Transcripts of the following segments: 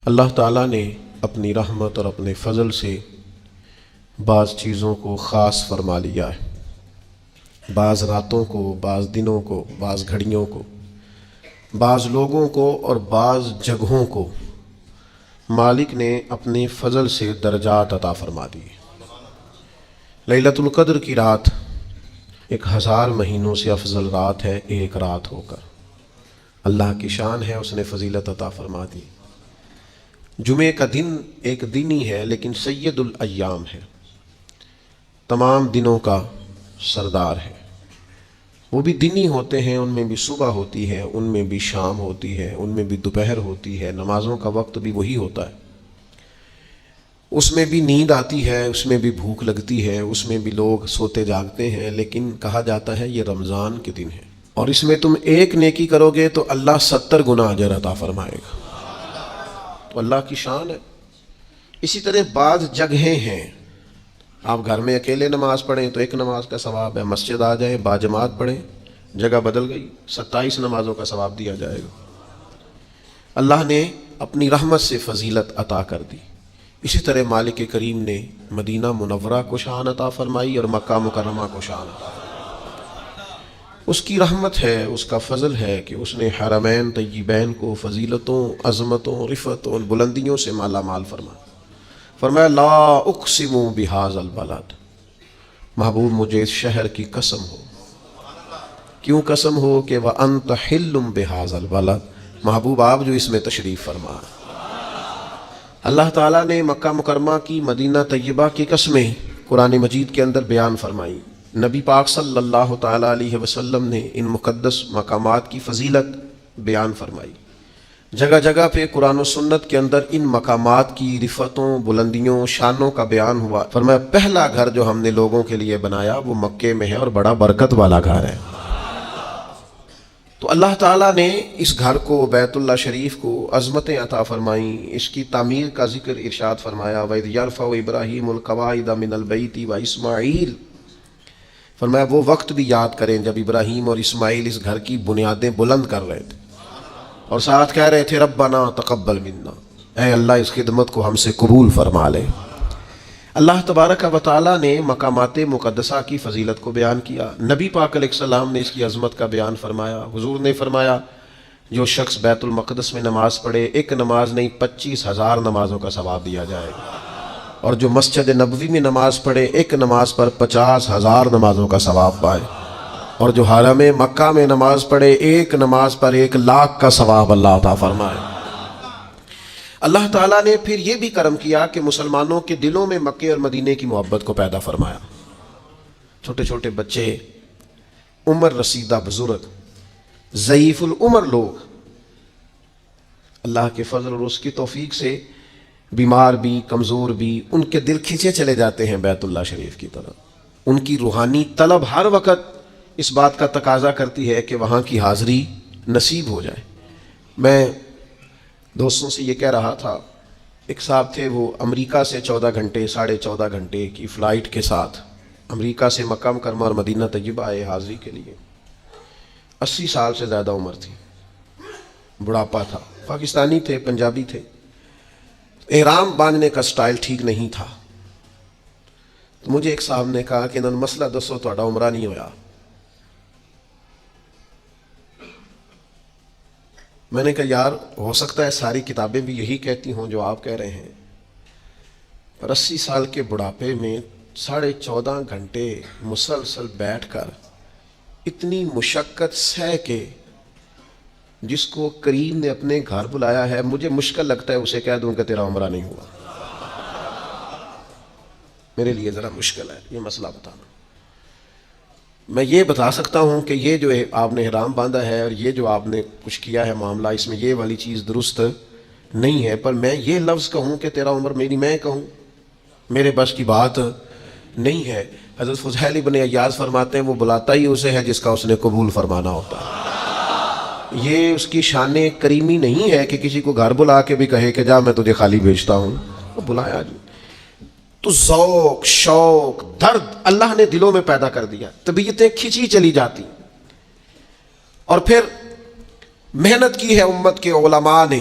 اللہ تعالیٰ نے اپنی رحمت اور اپنے فضل سے بعض چیزوں کو خاص فرما لیا ہے، بعض راتوں کو، بعض دنوں کو، بعض گھڑیوں کو، بعض لوگوں کو اور بعض جگہوں کو مالک نے اپنے فضل سے درجات عطا فرما دیے۔ لیلۃ القدر کی رات 1000 مہینوں سے افضل رات ہے ایک رات ہو کر، اللہ کی شان ہے، اس نے فضیلت عطا فرما دی۔ جمعے کا دن ایک دن ہی ہے لیکن سید الایام ہے، تمام دنوں کا سردار ہے۔ وہ بھی دن ہی ہوتے ہیں، ان میں بھی صبح ہوتی ہے، ان میں بھی شام ہوتی ہے، ان میں بھی دوپہر ہوتی ہے، نمازوں کا وقت بھی وہی ہوتا ہے، اس میں بھی نیند آتی ہے، اس میں بھی بھوک لگتی ہے، اس میں بھی لوگ سوتے جاگتے ہیں، لیکن کہا جاتا ہے یہ رمضان کے دن ہے اور اس میں تم ایک نیکی کرو گے تو اللہ 70 گنا اجر عطا فرمائے گا۔ تو اللہ کی شان ہے۔ اسی طرح بعض جگہیں ہیں، آپ گھر میں اکیلے نماز پڑھیں تو ایک نماز کا ثواب ہے، مسجد آ جائیں باجماعت پڑھیں، جگہ بدل گئی 27 نمازوں کا ثواب دیا جائے گا۔ اللہ نے اپنی رحمت سے فضیلت عطا کر دی۔ اسی طرح مالک کریم نے مدینہ منورہ کو شان عطا فرمائی اور مکہ مکرمہ کو شان عطا فرمائی۔ اس کی رحمت ہے، اس کا فضل ہے کہ اس نے حرمین طیبین کو فضیلتوں، عظمتوں، رفعتوں اور بلندیوں سے مالا مال فرمایا۔ فرمایا لا اقسم بہذا البلد، محبوب مجھے اس شہر کی قسم ہو۔ کیوں قسم ہو کہ وانت حل بہذا البلد، محبوب آپ جو اس میں تشریف فرما۔ اللہ تعالیٰ نے مکہ مکرمہ کی، مدینہ طیبہ کی قسمیں قرآن مجید کے اندر بیان فرمائی۔ نبی پاک صلی اللہ تعالیٰ علیہ وسلم نے ان مقدس مقامات کی فضیلت بیان فرمائی۔ جگہ جگہ پہ قرآن و سنت کے اندر ان مقامات کی رفعتوں، بلندیوں، شانوں کا بیان ہوا۔ فرمایا پہلا گھر جو ہم نے لوگوں کے لیے بنایا وہ مکے میں ہے اور بڑا برکت والا گھر ہے۔ تو اللہ تعالیٰ نے اس گھر کو، بیت اللہ شریف کو عظمتیں عطا فرمائیں۔ اس کی تعمیر کا ذکر ارشاد فرمایا وَإِذْ يَرْفَعُ إِبْرَاهِيمُ الْقَوَاعِدَ مِنَ الْبَيْتِ وَإِسْمَاعِيلُ، فرمایا وہ وقت بھی یاد کریں جب ابراہیم اور اسماعیل اس گھر کی بنیادیں بلند کر رہے تھے اور ساتھ کہہ رہے تھے ربنا تقبل منا، اے اللہ اس خدمت کو ہم سے قبول فرما لے۔ اللہ تبارک و تعالیٰ نے مقامات مقدسہ کی فضیلت کو بیان کیا۔ نبی پاک علیہ السلام نے اس کی عظمت کا بیان فرمایا۔ حضور نے فرمایا جو شخص بیت المقدس میں نماز پڑھے، ایک نماز نہیں 25,000 نمازوں کا ثواب دیا جائے گا، اور جو مسجد نبوی میں نماز پڑھے ایک نماز پر 50,000 نمازوں کا ثواب پائے، اور جو حرم مکہ میں نماز پڑھے ایک نماز پر 1,00,000 کا ثواب اللہ عطا فرمائے۔ اللہ تعالیٰ نے پھر یہ بھی کرم کیا کہ مسلمانوں کے دلوں میں مکے اور مدینے کی محبت کو پیدا فرمایا۔ چھوٹے چھوٹے بچے، عمر رسیدہ بزرگ، ضعیف العمر لوگ اللہ کے فضل اور اس کی توفیق سے بیمار بھی، کمزور بھی، ان کے دل کھینچے چلے جاتے ہیں بیت اللہ شریف کی طرف۔ ان کی روحانی طلب ہر وقت اس بات کا تقاضا کرتی ہے کہ وہاں کی حاضری نصیب ہو جائے۔ میں دوستوں سے یہ کہہ رہا تھا، ایک صاحب تھے وہ امریکہ سے 14 گھنٹے 14.5 گھنٹے کی فلائٹ کے ساتھ امریکہ سے مکہ مکرمہ اور مدینہ طیبہ آئے حاضری کے لیے۔ 80 سال سے زیادہ عمر تھی، بڑھاپا تھا، پاکستانی تھے، پنجابی تھے۔ احرام باندھنے کا سٹائل ٹھیک نہیں تھا، تو مجھے ایک صاحب نے کہا کہ انہوں مسئلہ دسو تہاڈا عمرہ نہیں ہویا۔ میں نے کہا یار ہو سکتا ہے ساری کتابیں بھی یہی کہتی ہوں جو آپ کہہ رہے ہیں، پر 80 سال کے بڑھاپے میں 14.5 گھنٹے مسلسل بیٹھ کر اتنی مشقت سہ کے جس کو کریم نے اپنے گھر بلایا ہے، مجھے مشکل لگتا ہے اسے کہہ دوں کہ تیرا عمرہ نہیں ہوا۔ میرے لیے ذرا مشکل ہے یہ مسئلہ بتانا۔ میں یہ بتا سکتا ہوں کہ یہ جو آپ نے احرام باندھا ہے اور یہ جو آپ نے کچھ کیا ہے معاملہ، اس میں یہ والی چیز درست نہیں ہے، پر میں یہ لفظ کہوں کہ تیرا عمر میری، میں کہوں میرے بس کی بات نہیں ہے۔ حضرت فضیل ابن عیاض فرماتے ہیں وہ بلاتا ہی اسے ہے جس کا اس نے قبول فرمانا ہوتا ہے۔ یہ اس کی شان کریمی نہیں ہے کہ کسی کو گھر بلا کے بھی کہے کہ جا میں تجھے خالی بھیجتا ہوں، وہ بلایا جی۔ تو ذوق، شوق، درد اللہ نے دلوں میں پیدا کر دیا، طبیعتیں کھینچی چلی جاتی، اور پھر محنت کی ہے امت کے علماء نے،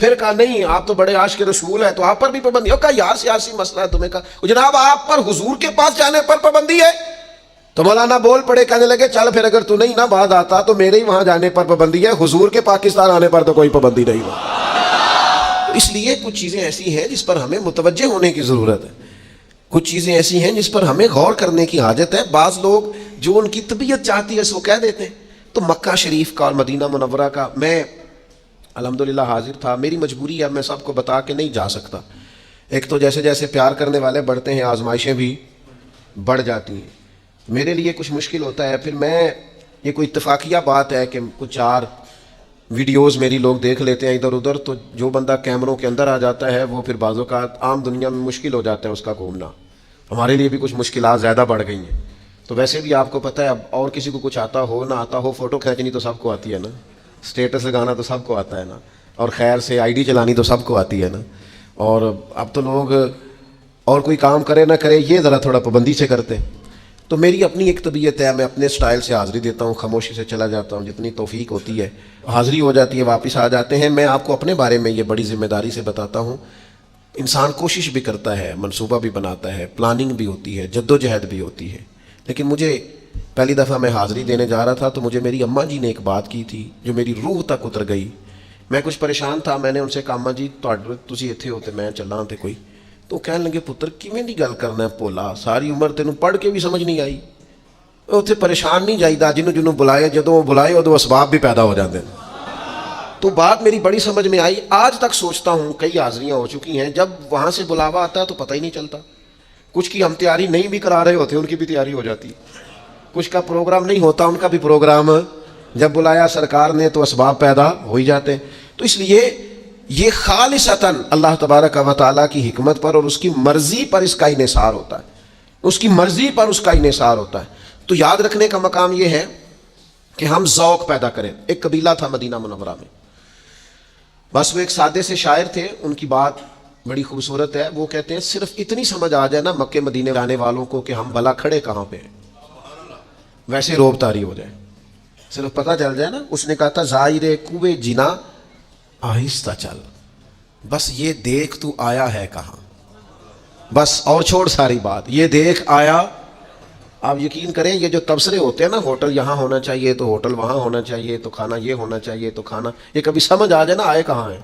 پھر کہا نہیں آپ تو بڑے عاشق رسول ہیں تو آپ پر بھی پابندی. کہا یار سیاسی مسئلہ ہے تمہیں. کہا جناب آپ پر حضور کے پاس جانے پر پابندی ہے. تو مولانا بول پڑے, کہنے لگے چل پھر اگر تو نہیں نہ باز آتا تو میرے ہی وہاں جانے پر پابندی ہے, حضور کے پاکستان آنے پر تو کوئی پابندی نہیں ہو. اس لیے کچھ چیزیں ایسی ہیں جس پر ہمیں متوجہ ہونے کی ضرورت ہے, کچھ چیزیں ایسی ہیں جس پر ہمیں غور کرنے کی حاجت ہے. بعض لوگ جو ان کی طبیعت چاہتی ہے وہ کہہ دیتے ہیں. تو مکہ شریف کا اور مدینہ منورہ کا میں الحمدللہ حاضر تھا. میری مجبوری ہے, میں سب کو بتا کے نہیں جا سکتا. ایک تو جیسے جیسے پیار کرنے والے بڑھتے ہیں آزمائشیں بھی بڑھ جاتی ہیں. میرے لیے کچھ مشکل ہوتا ہے. پھر میں, یہ کوئی اتفاقیہ بات ہے کہ کچھ 4 ویڈیوز میری لوگ دیکھ لیتے ہیں ادھر ادھر, تو جو بندہ کیمروں کے اندر آ جاتا ہے وہ پھر بعض اوقات عام دنیا میں مشکل ہو جاتا ہے اس کا گھومنا. ہمارے لیے بھی کچھ مشکلات زیادہ بڑھ گئی ہیں. تو ویسے بھی آپ کو پتہ ہے, اب اور کسی کو کچھ آتا ہو نہ آتا ہو, فوٹو کھینچنی تو سب کو آتی ہے نا, اسٹیٹس لگانا تو سب کو آتا ہے نا, اور خیر سے آئی ڈی چلانی تو سب کو آتی ہے نا. اور اب تو لوگ اور کوئی کام کرے نہ کرے یہ ذرا تھوڑا پابندی سے کرتے. تو میری اپنی ایک طبیعت ہے, میں اپنے سٹائل سے حاضری دیتا ہوں, خاموشی سے چلا جاتا ہوں, جتنی توفیق ہوتی ہے حاضری ہو جاتی ہے, واپس آ جاتے ہیں. میں آپ کو اپنے بارے میں یہ بڑی ذمہ داری سے بتاتا ہوں. انسان کوشش بھی کرتا ہے, منصوبہ بھی بناتا ہے, پلاننگ بھی ہوتی ہے, جد و جہد بھی ہوتی ہے. لیکن مجھے پہلی دفعہ میں حاضری دینے جا رہا تھا تو مجھے میری اماں جی نے ایک بات کی تھی جو میری روح تک اتر گئی. میں کچھ پریشان تھا, میں نے ان سے کہا اماں جی تسی اتھے ہوتے میں چلاں تے کوئی. تو کہنے لگے پتر کیویں دی گل کرنا ہے پولا, ساری عمر تینوں پڑھ کے بھی سمجھ نہیں آئی. اتنے پریشان نہیں جائیدا, جنوں بلائے جدوں وہ بلائے ادو اسباب بھی پیدا ہو جاتے ہیں. تو بات میری بڑی سمجھ میں آئی. آج تک سوچتا ہوں, کئی حاضریاں ہو چکی ہیں, جب وہاں سے بلاوا آتا ہے تو پتہ ہی نہیں چلتا. کچھ کی ہم تیاری نہیں بھی کرا رہے ہوتے, ان کی بھی تیاری ہو جاتی. کچھ کا پروگرام نہیں ہوتا, ان کا بھی پروگرام جب بلایا سرکار نے تو اسباب پیدا ہو ہی جاتے. تو اس لیے یہ خالصتاً اللہ تبارک و تعالیٰ کی حکمت پر اور اس کی مرضی پر اس کا انحصار ہوتا ہے, اس کی مرضی پر اس کا انحصار ہوتا ہے. تو یاد رکھنے کا مقام یہ ہے کہ ہم ذوق پیدا کریں. ایک قبیلہ تھا مدینہ منورہ میں, بس وہ ایک سادے سے شاعر تھے, ان کی بات بڑی خوبصورت ہے. وہ کہتے ہیں صرف اتنی سمجھ آ جائے نا مکے مدینے جانے والوں کو کہ ہم بھلا کھڑے کہاں پہ ہیں, ویسے روب طاری ہو جائے, صرف پتہ چل جائے نا. اس نے کہا تھا زائر کوے جنا آہستہ چل, بس یہ دیکھ تو آیا ہے کہاں, بس اور چھوڑ ساری بات, یہ دیکھ آیا. آپ یقین کریں یہ جو تبصرے ہوتے ہیں نا, ہوٹل یہاں ہونا چاہیے تو ہوٹل وہاں ہونا چاہیے, تو کھانا یہ ہونا چاہیے تو کھانا, یہ کبھی سمجھ آ جائے نا آئے کہاں ہے,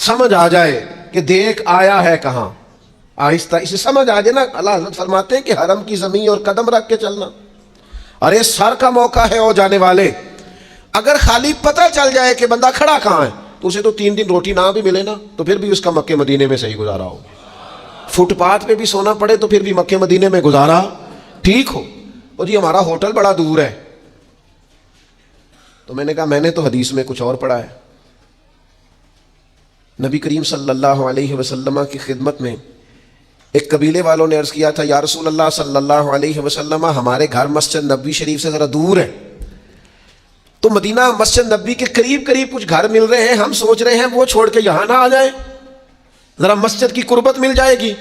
سمجھ آ جائے کہ دیکھ آیا ہے کہاں, آہستہ اسے سمجھ آ جائے نا. اللہ حضرت فرماتے ہیں کہ حرم کی زمین اور قدم رکھ کے چلنا. ارے سر کا موقع ہے او جانے والے, اگر خالی پتہ چل جائے کہ بندہ کھڑا کہاں ہے تو اسے تو 3 دن روٹی نہ بھی ملے نا تو پھر بھی اس کا مکے مدینے میں صحیح گزارا ہو. فٹ پاتھ پہ بھی سونا پڑے تو پھر بھی مکے مدینے میں گزارا ٹھیک ہو. اور جی ہمارا ہوٹل بڑا دور ہے, تو میں نے کہا میں نے تو حدیث میں کچھ اور پڑھا ہے. نبی کریم صلی اللہ علیہ وسلم کی خدمت میں ایک قبیلے والوں نے عرض کیا تھا, یا رسول اللہ صلی اللہ علیہ وسلم ہمارے گھر مسجد نبوی شریف سے ذرا دور ہے, تو مدینہ مسجد نبوی کے قریب قریب کچھ گھر مل رہے ہیں, ہم سوچ رہے ہیں وہ چھوڑ کے یہاں نہ آ جائیں, ذرا مسجد کی قربت مل جائے گی.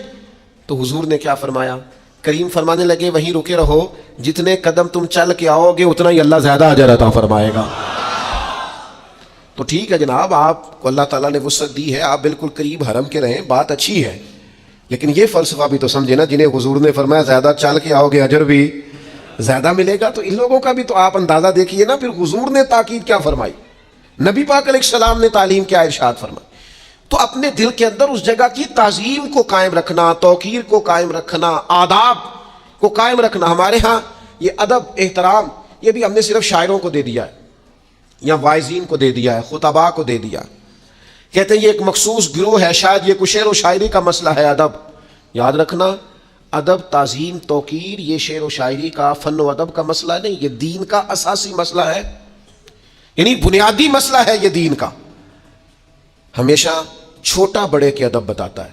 تو حضور نے کیا فرمایا, کریم فرمانے لگے وہیں رکے رہو, جتنے قدم تم چل کے آؤ گے اتنا ہی اللہ زیادہ اجر عطا فرمائے گا. تو ٹھیک ہے جناب, آپ کو اللہ تعالیٰ نے وسعت دی ہے, آپ بالکل قریب حرم کے رہیں, بات اچھی ہے, لیکن یہ فلسفہ بھی تو سمجھے نا, جنہیں حضور نے فرمایا زیادہ چل کے آؤ گے اجر بھی زیادہ ملے گا, تو ان لوگوں کا بھی تو آپ اندازہ دیکھیے نا. پھر حضور نے تاکید کیا فرمائی, نبی پاک علیہ السلام نے تعلیم کیا ارشاد فرمائی. تو اپنے دل کے اندر اس جگہ کی تعظیم کو قائم رکھنا, توقیر کو قائم رکھنا, آداب کو قائم رکھنا. ہمارے ہاں یہ ادب احترام یہ بھی ہم نے صرف شاعروں کو دے دیا ہے یا واعظین کو دے دیا ہے, خطباء کو دے دیا. کہتے ہیں یہ ایک مخصوص گروہ ہے, شاید یہ کچھ شعر و شاعری کا مسئلہ ہے. ادب یاد رکھنا, ادب تعظیم توقیر یہ شعر و شاعری کا فن و ادب کا مسئلہ نہیں, یہ دین کا اساسی مسئلہ ہے, یعنی بنیادی مسئلہ ہے یہ دین کا. ہمیشہ چھوٹا بڑے کے ادب بتاتا ہے.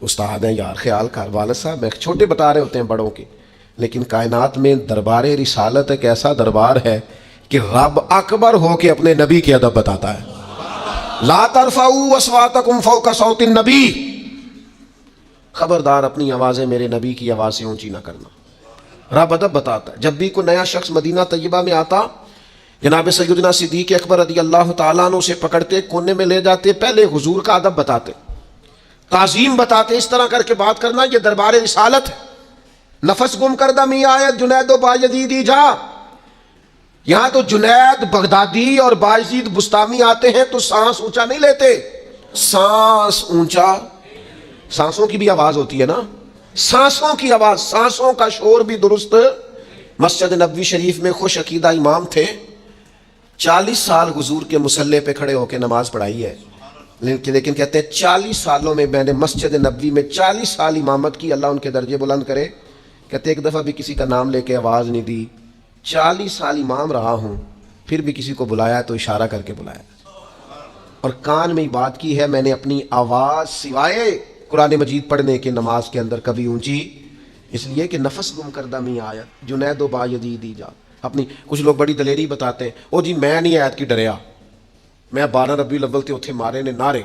استاد ہیں یار, خیال کر والد صاحب چھوٹے بتا رہے ہوتے ہیں بڑوں کے, لیکن کائنات میں دربار رسالت ایک ایسا دربار ہے کہ رب اکبر ہو کے اپنے نبی کے ادب بتاتا ہے. لا ترفعوا اصواتکم فوق صوت النبی, خبردار اپنی آوازیں میرے نبی کی آواز سے اونچی نہ کرنا. رب ادب بتاتا ہے. جب بھی کوئی نیا شخص مدینہ طیبہ میں آتا جناب سیدنا صدیق اکبر رضی اللہ تعالیٰ عنہ سے پکڑتے کونے میں لے جاتے, پہلے حضور کا ادب بتاتے, تعظیم بتاتے, اس طرح کر کے بات کرنا یہ دربار رسالت ہے. نفس گم کردہ می آیت جنید و بایزیدی جا. یہاں تو جنید بغدادی اور بایزید بستامی آتے ہیں تو سانس اونچا نہیں لیتے, سانس اونچا, سانسوں کی بھی آواز ہوتی ہے نا, سانسوں کی آواز, سانسوں کا شور بھی درست. مسجد نبوی شریف میں خوش عقیدہ امام تھے, 40 سال حضور کے مصلی پہ کھڑے ہو کے نماز پڑھائی ہے, لیکن کہتے ہیں 40 سالوں میں میں نے مسجد نبوی میں 40 سال امامت کی, اللہ ان کے درجے بلند کرے. کہتے ایک دفعہ بھی کسی کا نام لے کے آواز نہیں دی, 40 سال امام رہا ہوں, پھر بھی کسی کو بلایا تو اشارہ کر کے بلایا, اور کان میں بات کی ہے میں نے اپنی آواز سوائے قرآن مجید پڑھنے کے نماز کے اندر کبھی اونچی, اس لیے کہ نفس گم کردہ می آیت جنید و بایزیدی جا. اپنی کچھ لوگ بڑی دلیری بتاتے ہیں, او جی میں نہیں آیت کی ڈریا, میں 12 ربیع الاول تے اتھے مارے نے نعرے,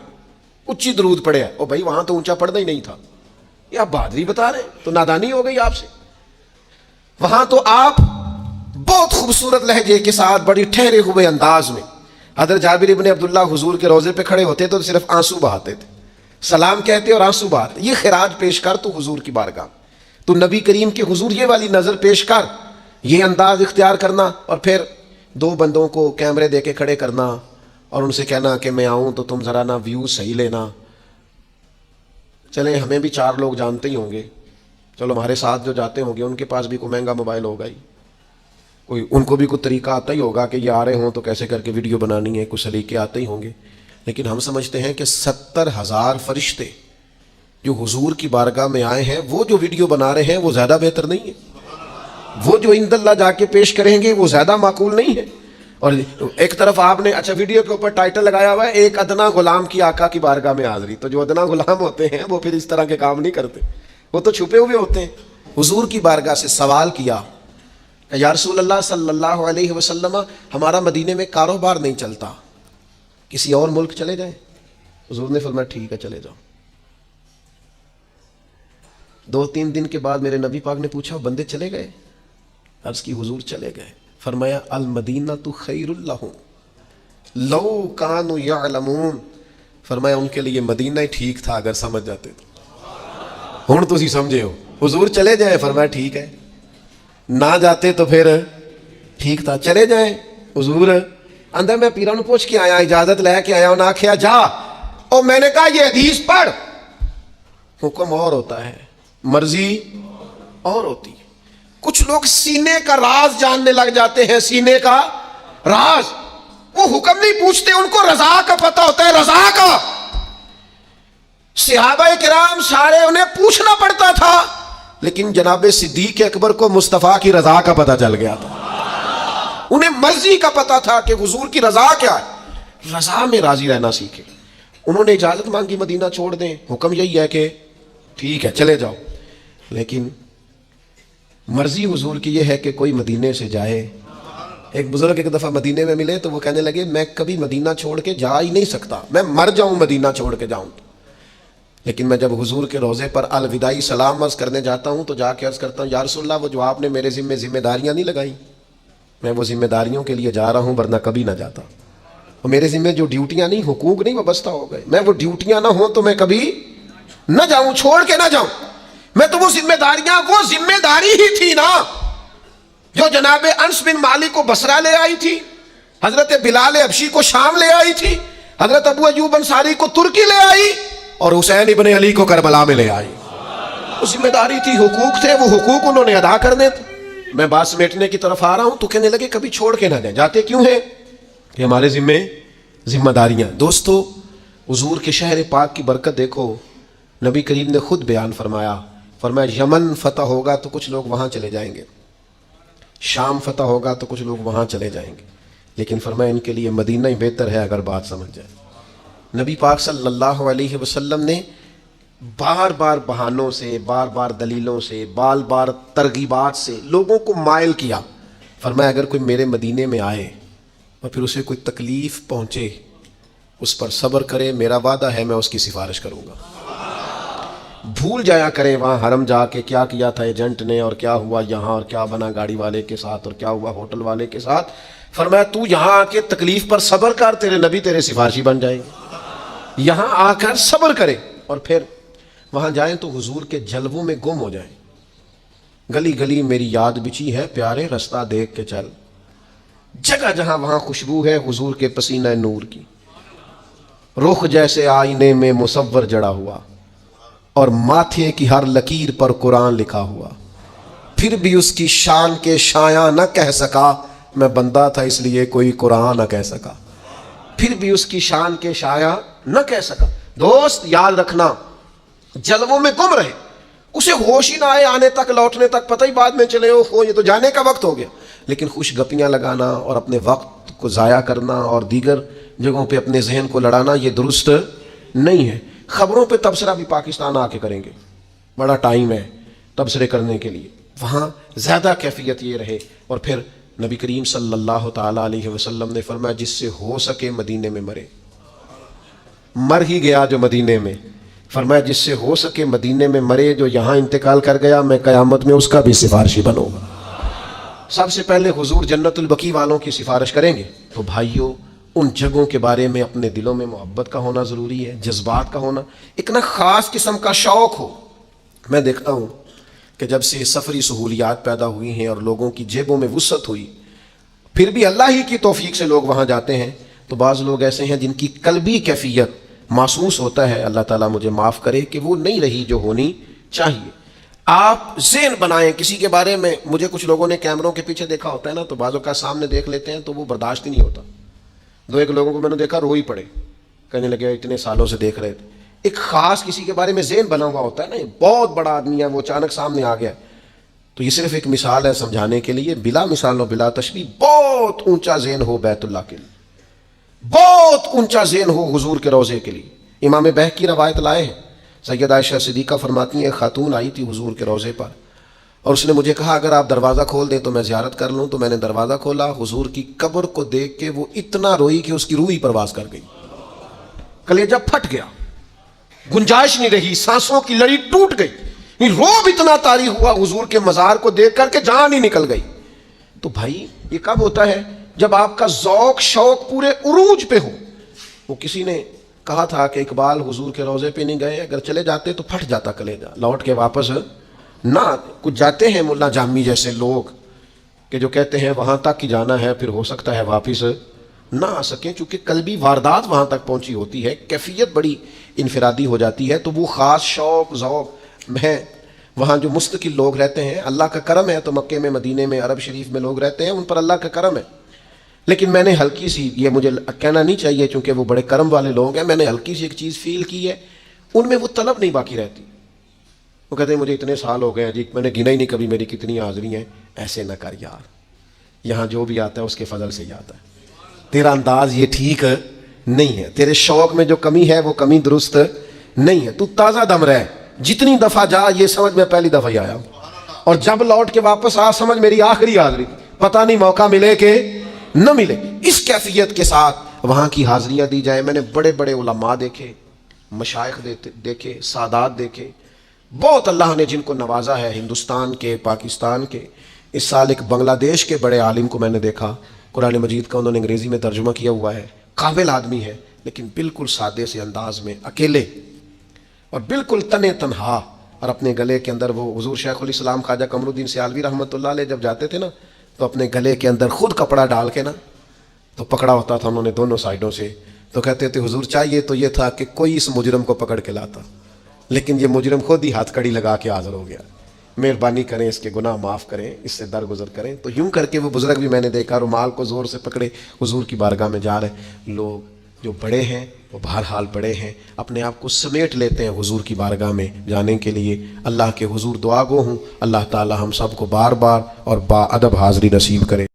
اچھی درود پڑھے, او بھائی وہاں تو اونچا پڑھنا ہی نہیں تھا, یہ آپ بہادری بتا رہے ہیں, تو نادانی ہو گئی آپ سے. وہاں تو آپ بہت خوبصورت لہجے کے ساتھ بڑی ٹھہرے ہوئے انداز میں حضرت جابر ابن عبداللہ حضور کے روضے پہ کھڑے ہوتے تو صرف آنسو بہاتے تھے, سلام کہتے اور آنسو بہاتے. یہ خراج پیش کر تو حضور کی بارگاہ, تو نبی کریم کے حضور یہ والی نظر پیش کر, یہ انداز اختیار کرنا, اور پھر 2 بندوں کو کیمرے دے کے کھڑے کرنا اور ان سے کہنا کہ میں آؤں تو تم ذرا نا ویو صحیح لینا. چلیں ہمیں بھی 4 لوگ جانتے ہی ہوں گے, چلو ہمارے ساتھ جو جاتے ہوں گے ان کے پاس بھی کوئی مہنگا موبائل ہوگا ہی, کوئی ان کو بھی کوئی طریقہ آتا ہی ہوگا کہ یہ آ رہے ہوں تو کیسے کر کے ویڈیو بنانی ہے, کچھ سلیقے آتے ہی ہوں گے. لیکن ہم سمجھتے ہیں کہ 70,000 فرشتے جو حضور کی بارگاہ میں آئے ہیں وہ جو ویڈیو بنا رہے ہیں وہ زیادہ بہتر نہیں ہے, وہ جو عند اللہ جا کے پیش کریں گے وہ زیادہ معقول نہیں ہے. اور ایک طرف آپ نے اچھا ویڈیو کے اوپر ٹائٹل لگایا ہوا ہے ایک ادنا غلام کی آقا کی بارگاہ میں حاضری, تو جو ادنا غلام ہوتے ہیں وہ پھر اس طرح کے کام نہیں کرتے, وہ تو چھپے ہوئے ہوتے ہیں. حضور کی بارگاہ سے سوال کیا کہ یا رسول اللہ صلی اللہ علیہ وسلم ہمارا مدینے میں کاروبار نہیں چلتا, کسی اور ملک چلے جائیں. حضور نے فرمایا ٹھیک ہے چلے جاؤ. 2-3 دن کے بعد میرے نبی پاک نے پوچھا بندے چلے گئے؟ عرض کی حضور چلے گئے. فرمایا المدینہ تو خیر لہم لو کانوا یعلمون, فرمایا ان کے لیے مدینہ ہی ٹھیک تھا اگر سمجھ جاتے تو. ہن تسی سمجھے ہو, حضور چلے جائیں, فرمایا ٹھیک ہے, نہ جاتے تو پھر ٹھیک تھا, چلے جائیں. حضور اندر میں پیروں پوچھ کے آیا, اجازت لے کے آیا, انہوں نے کہا جا, اور میں نے کہا یہ حدیث پڑھ. حکم اور ہوتا ہے, مرضی اور ہوتی ہے. کچھ لوگ سینے کا راز جاننے لگ جاتے ہیں, سینے کا راز, وہ حکم نہیں پوچھتے, ان کو رضا کا پتہ ہوتا ہے, رضا کا. صحابہ کرام سارے انہیں پوچھنا پڑتا تھا, لیکن جناب صدیق اکبر کو مصطفیٰ کی رضا کا پتہ چل گیا تھا, انہیں مرضی کا پتہ تھا کہ حضور کی رضا کیا ہے, رضا میں راضی رہنا سیکھے. انہوں نے اجازت مانگی مدینہ چھوڑ دیں, حکم یہی ہے کہ ٹھیک ہے چلے جاؤ, لیکن مرضی حضور کی یہ ہے کہ کوئی مدینے سے جائے. ایک بزرگ ایک دفعہ مدینے میں ملے تو وہ کہنے لگے میں کبھی مدینہ چھوڑ کے جا ہی نہیں سکتا, میں مر جاؤں مدینہ چھوڑ کے جاؤں, لیکن میں جب حضور کے روضے پر الوداعی سلام عرض کرنے جاتا ہوں تو جا کے عرض کرتا ہوں یا رسول اللہ وہ جو آپ نے میرے ذمہ داریاں نہیں لگائیں, میں وہ ذمہ داریوں کے لیے جا رہا ہوں ورنہ کبھی نہ جاتا. اور میرے ذمہ جو ڈیوٹیاں نہیں, حقوق نہیں وابستہ ہو گئے, میں وہ ڈیوٹیاں نہ ہوں تو میں کبھی نہ جاؤں, چھوڑ کے نہ جاؤں. میں تو وہ ذمہ داریاں, وہ ذمہ داری ہی تھی نا جو جناب انس بن مالک کو بصرہ لے آئی تھی, حضرت بلال حبشی کو شام لے آئی تھی, حضرت ابو ایوب انصاری کو ترکی لے آئی, اور حسین ابن علی کو کربلا میں لے آئی. وہ ذمہ داری تھی, حقوق تھے, وہ حقوق انہوں نے ادا کرنے تھے. میں بات سمیٹنے کی طرف آ رہا ہوں تو کہنے لگے کبھی چھوڑ کے نہ جائیں. جاتے کیوں ہیں کہ ہمارے ذمہ داریاں. دوستو حضور کے شہر پاک کی برکت دیکھو, نبی کریم نے خود بیان فرمایا یمن فتح ہوگا تو کچھ لوگ وہاں چلے جائیں گے, شام فتح ہوگا تو کچھ لوگ وہاں چلے جائیں گے, لیکن فرمایا ان کے لیے مدینہ ہی بہتر ہے اگر بات سمجھ جائے. نبی پاک صلی اللہ علیہ وسلم نے بار بار بہانوں سے, بار بار دلیلوں سے, بار بار ترغیبات سے لوگوں کو مائل کیا. فرمایا اگر کوئی میرے مدینے میں آئے اور پھر اسے کوئی تکلیف پہنچے, اس پر صبر کرے, میرا وعدہ ہے میں اس کی سفارش کروں گا. بھول جایا کریں وہاں حرم جا کے کیا کیا تھا ایجنٹ نے, اور کیا ہوا یہاں, اور کیا بنا گاڑی والے کے ساتھ, اور کیا ہوا ہوٹل والے کے ساتھ. فرمایا تو یہاں آ کے تکلیف پر صبر کر، تیرے نبی تیرے سفارشی بن جائیں گے. یہاں آ کر صبر کرے اور پھر وہاں جائیں تو حضور کے جلووں میں گم ہو جائیں. گلی گلی میری یاد بچھی ہے پیارے، رستہ دیکھ کے چل. جگہ جہاں وہاں خوشبو ہے حضور کے پسینہ نور کی. رخ جیسے آئینے میں مصور جڑا ہوا، اور ماتھے کی ہر لکیر پر قرآن لکھا ہوا. پھر بھی اس کی شان کے شایاں نہ کہہ سکا، میں بندہ تھا اس لیے کوئی قرآن نہ کہہ سکا. پھر بھی اس کی شان کے شایاں نہ کہہ سکا. دوست یاد رکھنا، جلووں میں گم رہے، اسے ہوش ہی نہ آئے آنے تک لوٹنے تک، پتہ ہی بعد میں چلے ہو یہ تو جانے کا وقت ہو گیا. لیکن خوش گپیاں لگانا اور اپنے وقت کو ضائع کرنا اور دیگر جگہوں پہ اپنے ذہن کو لڑانا یہ درست نہیں ہے. خبروں پہ تبصرہ بھی پاکستان آ کے کریں گے، بڑا ٹائم ہے تبصرے کرنے کے لیے. وہاں زیادہ کیفیت یہ رہے. اور پھر نبی کریم صلی اللہ تعالیٰ علیہ وسلم نے فرمایا جس سے ہو سکے مدینے میں مرے. مر ہی گیا جو مدینے میں، فرمایا جس سے ہو سکے مدینے میں مرے. جو یہاں انتقال کر گیا میں قیامت میں اس کا بھی سفارشی بنوں گا. سب سے پہلے حضور جنت البقیع والوں کی سفارش کریں گے. تو بھائیوں ان جگہوں کے بارے میں اپنے دلوں میں محبت کا ہونا ضروری ہے، جذبات کا ہونا، ایک نہ خاص قسم کا شوق ہو. میں دیکھتا ہوں کہ جب سے سفری سہولیات پیدا ہوئی ہیں اور لوگوں کی جیبوں میں وسعت ہوئی، پھر بھی اللہ ہی کی توفیق سے لوگ وہاں جاتے ہیں. تو بعض لوگ ایسے ہیں جن کی قلبی کیفیت محسوس ہوتا ہے، اللہ تعالیٰ مجھے معاف کرے، کہ وہ نہیں رہی جو ہونی چاہیے. آپ ذہن بنائیں کسی کے بارے میں. مجھے کچھ لوگوں نے کیمروں کے پیچھے دیکھا ہوتا ہے نا، تو بعضوں کا سامنے دیکھ لیتے ہیں تو وہ برداشت ہی نہیں ہوتا. دو ایک لوگوں کو میں نے دیکھا رو ہی پڑے، کہنے لگے اتنے سالوں سے دیکھ رہے تھے. ایک خاص کسی کے بارے میں ذہن بنا ہوا ہوتا ہے نا، یہ بہت بڑا آدمی ہے، وہ اچانک سامنے آ گیا. تو یہ صرف ایک مثال ہے سمجھانے کے لیے، بلا مثال و بلا تشبیہ. بہت اونچا ذہن ہو بیت اللہ کے لیے، بہت اونچا ذہن ہو حضور کے روضے کے لیے. امام بہقی روایت لائے ہیں، سید عائشہ صدیقہ فرماتی ہیں خاتون آئی تھی حضور کے روضے پر اور اس نے مجھے کہا اگر آپ دروازہ کھول دیں تو میں زیارت کر لوں. تو میں نے دروازہ کھولا، حضور کی قبر کو دیکھ کے وہ اتنا روئی کہ اس کی روح ہی پرواز کر گئی، کلیجہ پھٹ گیا، گنجائش نہیں رہی، سانسوں کی لڑی ٹوٹ گئی. روب اتنا طاری ہوا حضور کے مزار کو دیکھ کر کے جان ہی نکل گئی. تو بھائی یہ کب ہوتا ہے؟ جب آپ کا ذوق شوق پورے عروج پہ ہو. وہ کسی نے کہا تھا کہ اقبال حضور کے روضے پہ نہیں گئے، اگر چلے جاتے تو پھٹ جاتا کلیجہ، لوٹ کے واپس نہ آتے. کچھ جاتے ہیں ملا جامی جیسے لوگ کہ جو کہتے ہیں وہاں تک ہی جانا ہے، پھر ہو سکتا ہے واپس نہ آ سکیں، چونکہ قلبی واردات وہاں تک پہنچی ہوتی ہے، کیفیت بڑی انفرادی ہو جاتی ہے. تو وہ خاص شوق ذوق ہے. وہاں جو مستقل لوگ رہتے ہیں اللہ کا کرم ہے، تو مکے میں مدینے میں عرب شریف میں لوگ رہتے ہیں، ان پر اللہ کا کرم ہے. لیکن میں نے ہلکی سی، یہ مجھے کہنا نہیں چاہیے چونکہ وہ بڑے کرم والے لوگ ہیں، میں نے ہلکی سی ایک چیز فیل کی ہے، ان میں وہ طلب نہیں باقی رہتی. وہ کہتے ہیں مجھے اتنے سال ہو گئے ہیں جی، میں نے گنا ہی نہیں کبھی میری کتنی حاضری ہیں. ایسے نہ کر یار، یہاں جو بھی آتا ہے اس کے فضل سے ہی آتا ہے. تیرا انداز یہ ٹھیک نہیں ہے، تیرے شوق میں جو کمی ہے وہ کمی درست نہیں ہے. تو تازہ دم رہ، جتنی دفعہ جا یہ سمجھ میں پہلی دفعہ ہی آیا ہوں، اور جب لوٹ کے واپس آ سمجھ میری آخری حاضری، پتہ نہیں موقع ملے کہ نہ ملے. اس کیفیت کے ساتھ وہاں کی حاضریاں دی جائے. میں نے بڑے بڑے علماء دیکھے، مشائخ دیکھے، سادات دیکھے، بہت اللہ نے جن کو نوازا ہے ہندوستان کے، پاکستان کے. اس سال ایک بنگلہ دیش کے بڑے عالم کو میں نے دیکھا، قرآن مجید کا انہوں نے انگریزی میں ترجمہ کیا ہوا ہے. قابل آدمی ہے لیکن بالکل سادے سے انداز میں، اکیلے اور بالکل تنے تنہا، اور اپنے گلے کے اندر وہ حضور شیخ الاسلام خواجہ قمر الدین سیالوی رحمۃ اللہ علیہ جب جاتے تھے نا تو اپنے گلے کے اندر خود کپڑا ڈال کے نا تو پکڑا ہوتا تھا انہوں نے دونوں سائڈوں سے. تو کہتے تھے حضور چاہیے تو یہ تھا کہ کوئی اس مجرم کو پکڑ کے لاتا، لیکن یہ مجرم خود ہی ہاتھ کڑی لگا کے حاضر ہو گیا. مہربانی کریں، اس کے گناہ معاف کریں، اس سے درگزر کریں. تو یوں کر کے وہ بزرگ بھی میں نے دیکھا رومال کو زور سے پکڑے حضور کی بارگاہ میں جا رہے. لوگ جو بڑے ہیں وہ بہرحال بڑے ہیں، اپنے آپ کو سمیٹ لیتے ہیں حضور کی بارگاہ میں جانے کے لیے. اللہ کے حضور دعا گو ہوں، اللہ تعالی ہم سب کو بار بار اور با ادب حاضری نصیب کرے.